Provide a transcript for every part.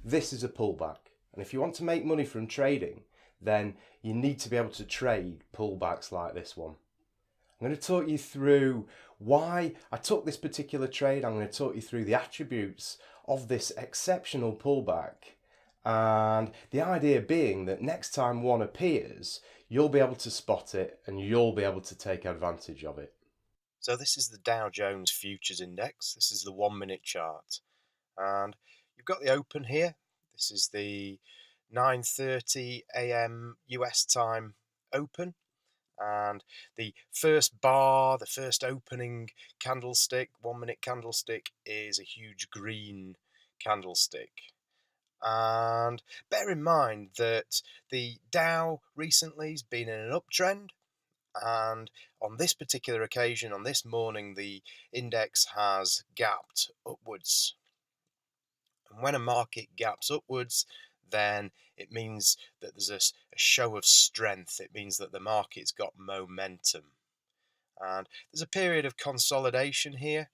This is a pullback. And if you want to make money from trading, then you need to be able to trade pullbacks like this one. I'm going to talk you through why I took this particular trade. I'm going to talk you through the attributes of this exceptional pullback. And the idea being that next time one appears, you'll be able to spot it and you'll be able to take advantage of it. So this is the Dow Jones Futures Index. This is the 1 minute chart. And you've got the open here. This is the 9:30 a.m. US time open. And the first bar, the first opening candlestick, 1 minute candlestick, is a huge green candlestick. And bear in mind that the Dow recently has been in an uptrend, and on this particular occasion, on this morning, the index has gapped upwards. And when a market gaps upwards, then it means that there's a show of strength. It means that the market's got momentum. And there's a period of consolidation here.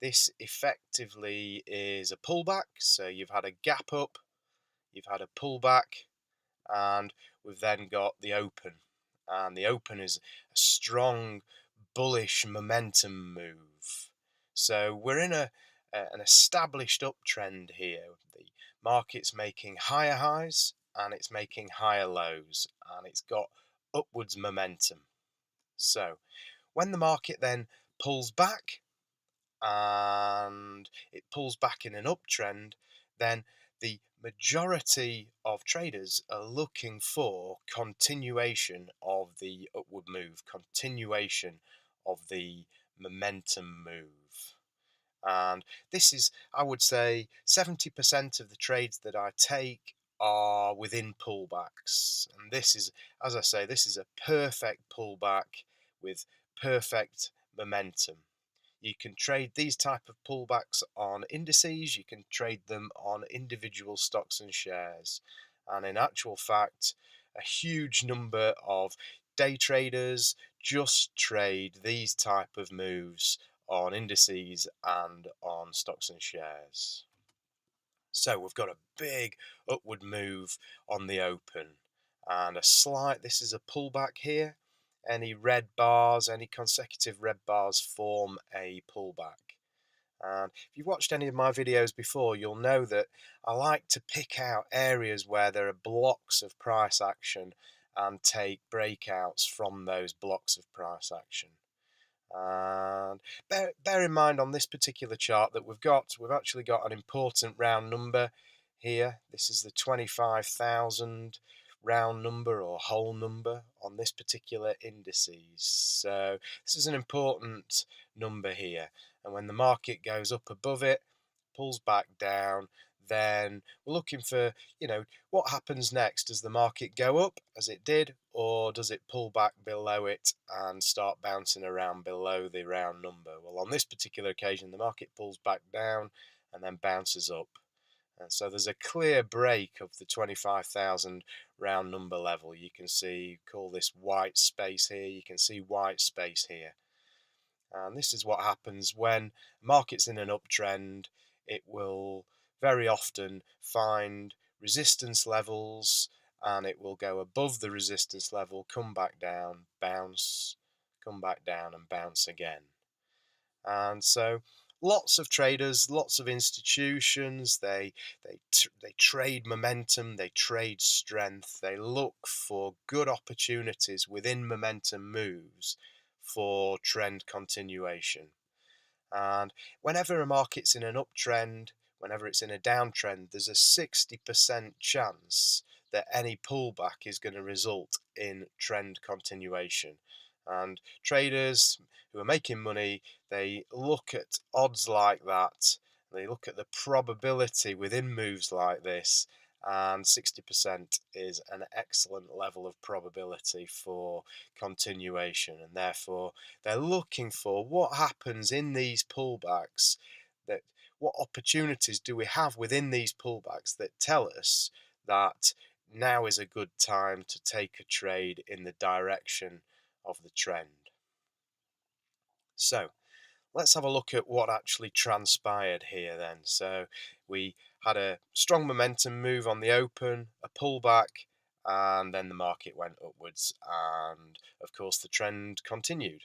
This effectively is a pullback. So you've had a gap up, you've had a pullback, and we've then got the open. And the open is a strong bullish momentum move. So we're in an established uptrend here. The market's making higher highs and it's making higher lows, and it's got upwards momentum. So when the market then pulls back, and it pulls back in an uptrend, then the majority of traders are looking for continuation of the upward move, continuation of the momentum move. And this is, I would say, 70% of the trades that I take are within pullbacks. And this is, as I say, this is a perfect pullback with perfect momentum. You can trade these type of pullbacks on indices, you can trade them on individual stocks and shares. And in actual fact, a huge number of day traders just trade these type of moves on indices and on stocks and shares. So we've got a big upward move on the open and a slight, this is a pullback here. Any red bars, any consecutive red bars form a pullback. And if you've watched any of my videos before, you'll know that I like to pick out areas where there are blocks of price action and take breakouts from those blocks of price action. And bear in mind on this particular chart that we've actually got an important round number here. This is the 25,000 round number or whole number on this particular indices. So this is an important number here. And when the market goes up above it, pulls back down, then we're looking for, what happens next? Does the market go up as it did, or does it pull back below it and start bouncing around below the round number? Well, on this particular occasion, the market pulls back down and then bounces up. And so there's a clear break of the 25,000 round number level. You can see, call this white space here. You can see white space here. And this is what happens when market's in an uptrend. It will very often find resistance levels and it will go above the resistance level, come back down, bounce, come back down and bounce again. And so lots of traders, lots of institutions, they trade momentum, they trade strength, they look for good opportunities within momentum moves for trend continuation. And whenever a market's in an uptrend, whenever it's in a downtrend, there's a 60% chance that any pullback is going to result in trend continuation. And traders who are making money, they look at odds like that, they look at the probability within moves like this, and 60% is an excellent level of probability for continuation, and therefore they're looking for what happens in these pullbacks, that what opportunities do we have within these pullbacks that tell us that now is a good time to take a trade in the direction of the trend. So let's have a look at what actually transpired here then. So we had a strong momentum move on the open, a pullback, and then the market went upwards, and of course the trend continued.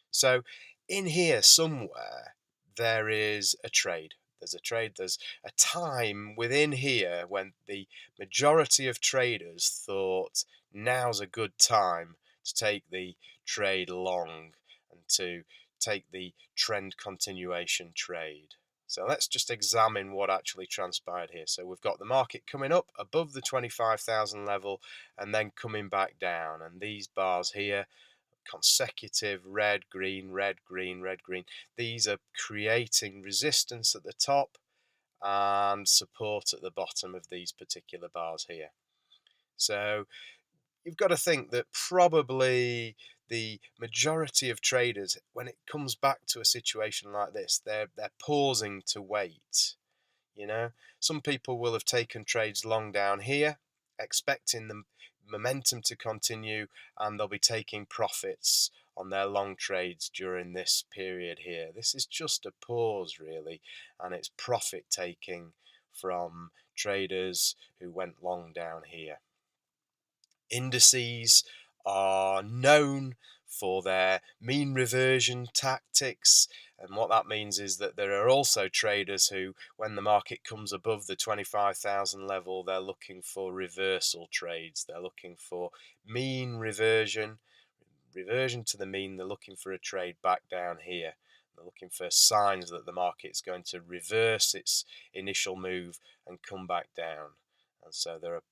So in here somewhere there is a trade. There's a trade, there's a time within here when the majority of traders thought now's a good time to take the trade long and to take the trend continuation trade. So let's just examine what actually transpired here. So we've got the market coming up above the 25,000 level and then coming back down, and these bars here, consecutive red, green, red, green, red, green. These are creating resistance at the top and support at the bottom of these particular bars here. So you've got to think that probably the majority of traders, when it comes back to a situation like this, they're pausing to wait. Some people will have taken trades long down here, expecting the momentum to continue, and they'll be taking profits on their long trades during this period here. This is just a pause, really, and it's profit taking from traders who went long down here. Indices are known for their mean reversion tactics, and what that means is that there are also traders who, when the market comes above the 25,000 level, they're looking for reversal trades. They're looking for mean reversion to the mean. They're looking for a trade back down here. They're looking for signs that the market's going to reverse its initial move and come back down. And so there are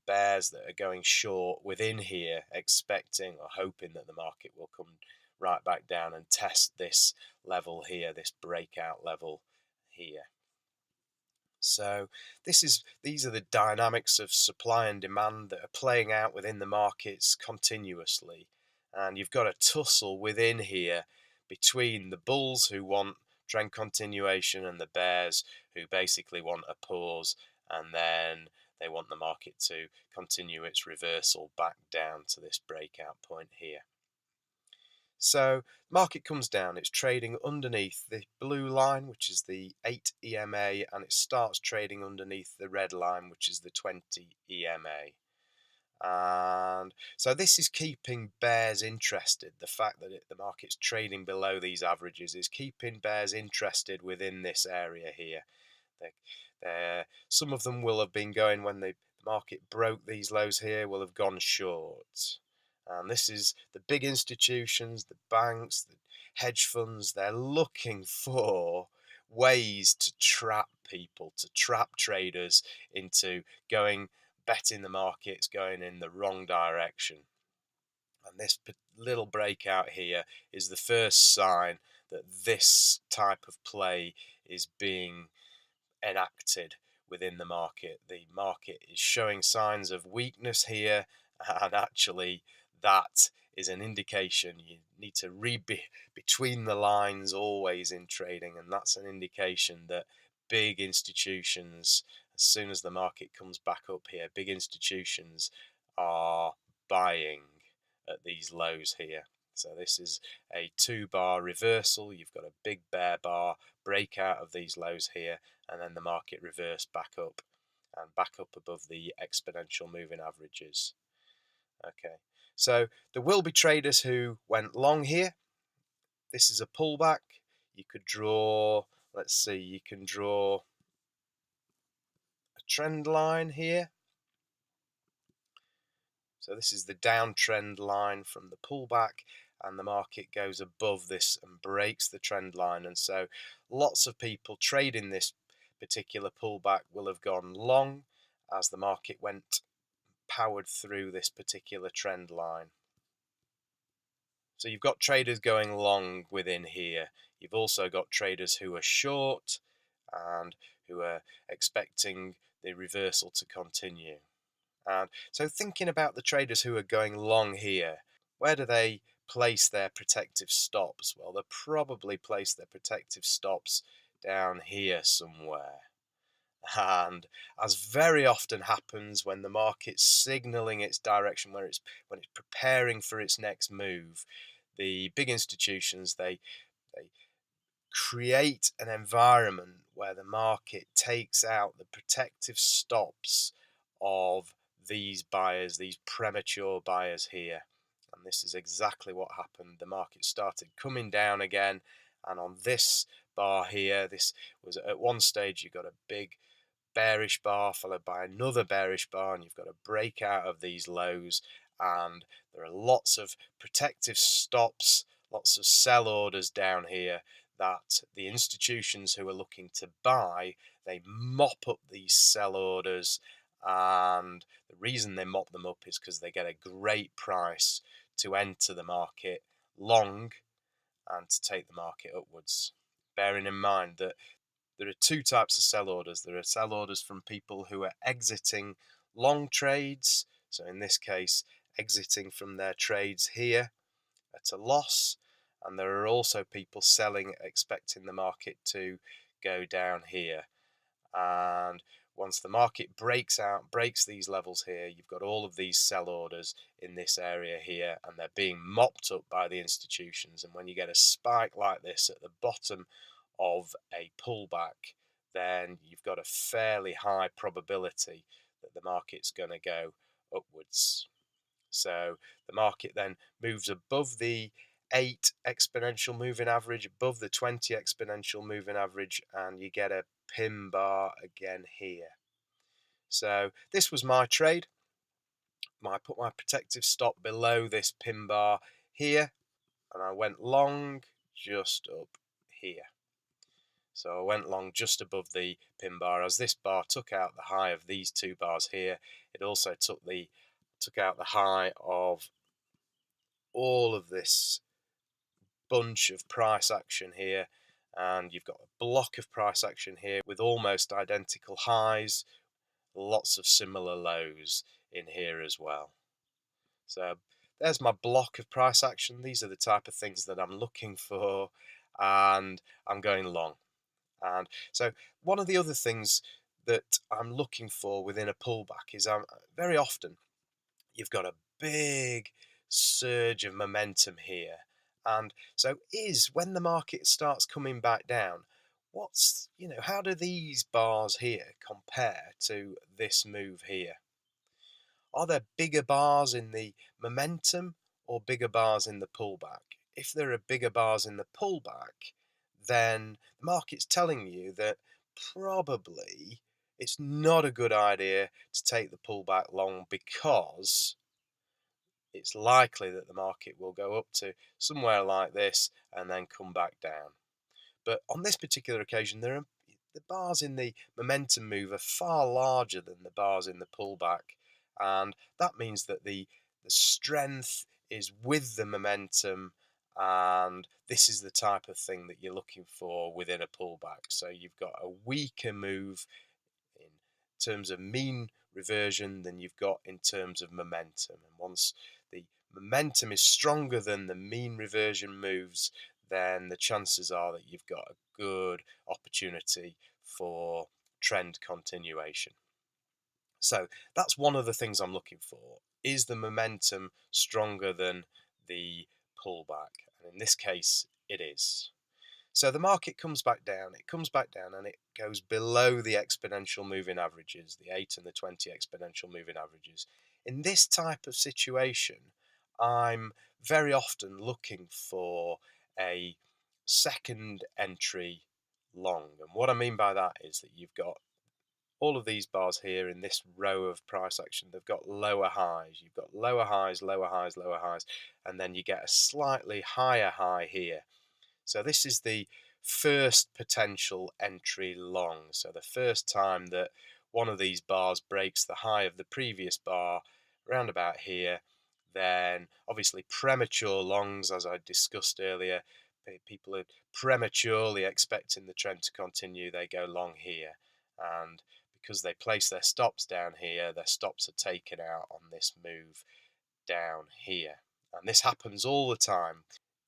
bears that are going short within here, expecting or hoping that the market will come right back down and test this level here, this breakout level here. So these are the dynamics of supply and demand that are playing out within the markets continuously, and you've got a tussle within here between the bulls who want trend continuation and the bears who basically want a pause, and then they want the market to continue its reversal back down to this breakout point here. So market comes down, it's trading underneath the blue line, which is the 8 EMA, and it starts trading underneath the red line, which is the 20 EMA. And so this is keeping bears interested. The fact that the market's trading below these averages is keeping bears interested within this area here. Some of them will have been going, when the market broke these lows here, will have gone short. And this is the big institutions, the banks, the hedge funds. They're looking for ways to trap people, to trap traders into betting the market's going in the wrong direction. And this little breakout here is the first sign that this type of play is being enacted within the market. The market is showing signs of weakness here, and actually that is an indication. You need to read between the lines always in trading, and that's an indication that big institutions, as soon as the market comes back up here, big institutions are buying at these lows here. So this is a 2-bar reversal. You've got a big bear bar breakout of these lows here, and then the market reversed back up and back up above the exponential moving averages. Okay, so there will be traders who went long here. This is a pullback. You could draw, let's see, you can draw a trend line here. So this is the downtrend line from the pullback, and the market goes above this and breaks the trend line. And so lots of people trading this particular pullback will have gone long as the market powered through this particular trend line. So you've got traders going long within here. You've also got traders who are short and who are expecting the reversal to continue. And so thinking about the traders who are going long here, where do they place their protective stops? Well, they'll probably place their protective stops down here somewhere. And as very often happens when the market's signaling its direction, when it's preparing for its next move, the big institutions, they create an environment where the market takes out the protective stops of these buyers, these premature buyers here. And this is exactly what happened. The market started coming down again, and on this bar here, this was at one stage, you got a big bearish bar followed by another bearish bar, and you've got a breakout of these lows, and there are lots of protective stops, lots of sell orders down here that the institutions who are looking to buy, they mop up these sell orders, and the reason they mop them up is because they get a great price to enter the market long and to take the market upwards. Bearing in mind that there are two types of sell orders. There are sell orders from people who are exiting long trades. So in this case, exiting from their trades here at a loss. And there are also people selling, expecting the market to go down here. And once the market breaks these levels here, you've got all of these sell orders in this area here, and they're being mopped up by the institutions. And when you get a spike like this at the bottom of a pullback, then you've got a fairly high probability that the market's going to go upwards. So the market then moves above the 8 exponential moving average, above the 20 exponential moving average, and you get a pin bar again here. So this was my trade. I put my protective stop below this pin bar here, and I went long just up here. So I went long just above the pin bar. As this bar took out the high of these two bars here, it also took out the high of all of this bunch of price action here, and you've got a block of price action here with almost identical highs, lots of similar lows in here as well. So there's my block of price action. These are the type of things that I'm looking for, and I'm going long. And so one of the other things that I'm looking for within a pullback is very often you've got a big surge of momentum here. And so when the market starts coming back down, how do these bars here compare to this move here? Are there bigger bars in the momentum or bigger bars in the pullback? If there are bigger bars in the pullback, then the market's telling you that probably it's not a good idea to take the pullback long, because it's likely that the market will go up to somewhere like this and then come back down. But on this particular occasion, the bars in the momentum move are far larger than the bars in the pullback, and that means that the strength is with the momentum, and this is the type of thing that you're looking for within a pullback. So you've got a weaker move in terms of mean reversion than you've got in terms of momentum. And once the momentum is stronger than the mean reversion moves, then the chances are that you've got a good opportunity for trend continuation. So that's one of the things I'm looking for. Is the momentum stronger than the pullback? And in this case, it is. So the market comes back down, and it goes below the exponential moving averages, the 8 and the 20 exponential moving averages. In this type of situation, I'm very often looking for a second entry long. And what I mean by that is that you've got all of these bars here in this row of price action. They've got lower highs. You've got lower highs, lower highs, lower highs, and then you get a slightly higher high here. So this is the first potential entry long. So the first time that one of these bars breaks the high of the previous bar around about here, then obviously premature longs, as I discussed earlier, people are prematurely expecting the trend to continue, they go long here. And because they place their stops down here, their stops are taken out on this move down here. And this happens all the time,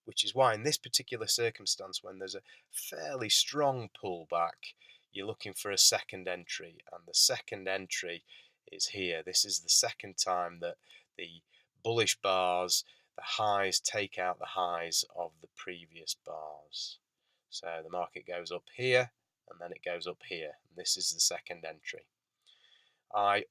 which is why in this particular circumstance, when there's a fairly strong pullback, you're looking for a second entry, and the second entry is here. This is the second time that the bullish bars, the highs, take out the highs of the previous bars. So the market goes up here, and then it goes up here. This is the second entry. I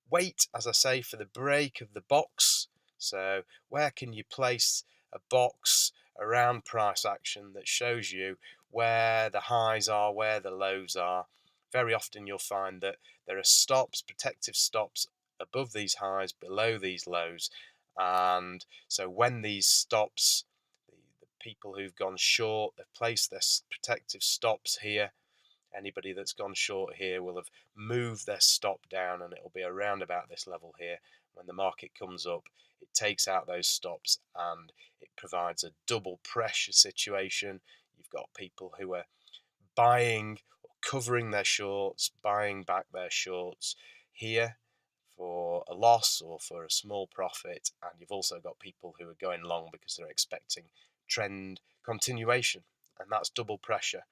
wait, as I say, for the break of the box. So where can you place a box around price action that shows you where the highs are, where the lows are? Very often you'll find that there are stops, protective stops above these highs, below these lows. And so when these stops, the people who've gone short, they've placed their protective stops here. Anybody that's gone short here will have moved their stop down, and it'll be around about this level here. When the market comes up, it takes out those stops and it provides a double pressure situation. You've got people who are buying or covering their shorts, buying back their shorts here for a loss or for a small profit, and you've also got people who are going long because they're expecting trend continuation, and that's double pressure.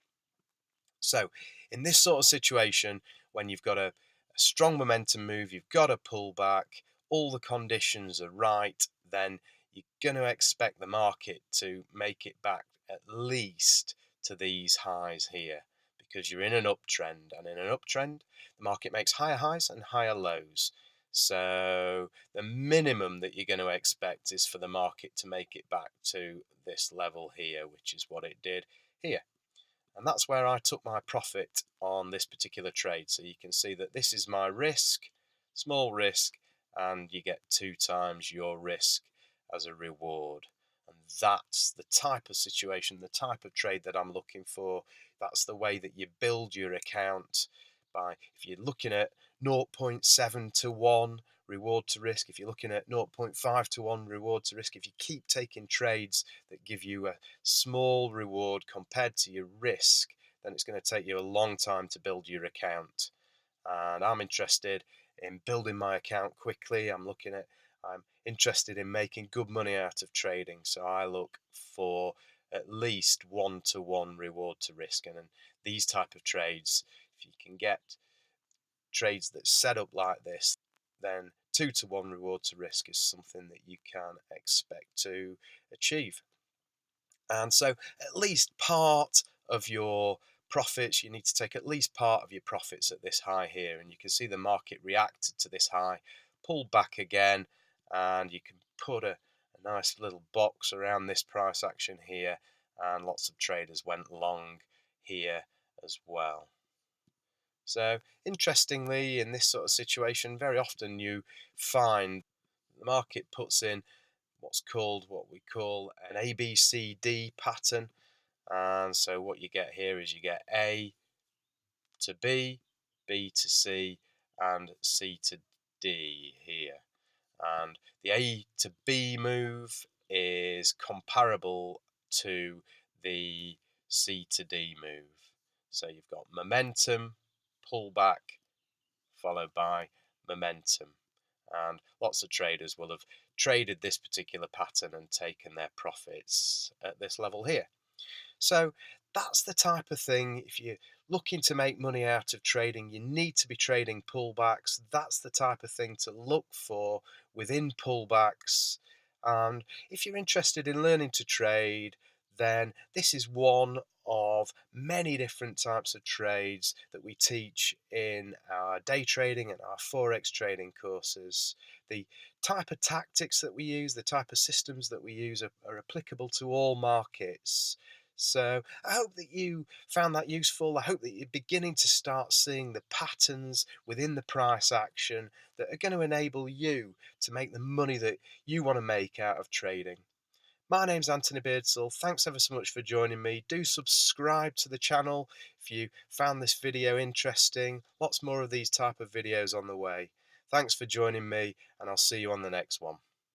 So in this sort of situation, when you've got a strong momentum move, you've got a pullback, all the conditions are right, then you're going to expect the market to make it back at least to these highs here, because you're in an uptrend, and in an uptrend the market makes higher highs and higher lows. So the minimum that you're going to expect is for the market to make it back to this level here, which is what it did here. And that's where I took my profit on this particular trade. So you can see that this is my risk, small risk, and you get 2 times your risk as a reward. And that's the type of situation, the type of trade that I'm looking for. That's the way that you build your account by, if you're looking at 0.7 to 1 reward to risk, if you're looking at 0.5 to 1 reward to risk, if you keep taking trades that give you a small reward compared to your risk, then it's going to take you a long time to build your account. And I'm interested in building my account quickly. I'm interested in making good money out of trading. So I look for at least 1 to 1 reward to risk. And these type of trades, if you can get trades that set up like this, then 2 to 1 reward to risk is something that you can expect to achieve. And so at least part of your profits, you need to take at least part of your profits at this high here. And you can see the market reacted to this high, pulled back again, and you can put a nice little box around this price action here. And lots of traders went long here as well. So interestingly, in this sort of situation, very often you find the market puts in what we call an ABCD pattern. And so what you get here is you get A to B, B to C, and C to D here. And the A to B move is comparable to the C to D move. So you've got momentum, pullback, followed by momentum. And lots of traders will have traded this particular pattern and taken their profits at this level here. So that's the type of thing, if you're looking to make money out of trading, you need to be trading pullbacks. That's the type of thing to look for within pullbacks. And if you're interested in learning to trade, then this is one of many different types of trades that we teach in our day trading and our forex trading courses. The type of tactics that we use, the type of systems that we use are applicable to all markets. So I hope that you found that useful. I hope that you're beginning to start seeing the patterns within the price action that are going to enable you to make the money that you want to make out of trading. My name's Anthony Beardsall. Thanks ever so much for joining me. Do subscribe to the channel if you found this video interesting. Lots more of these type of videos on the way. Thanks for joining me, and I'll see you on the next one.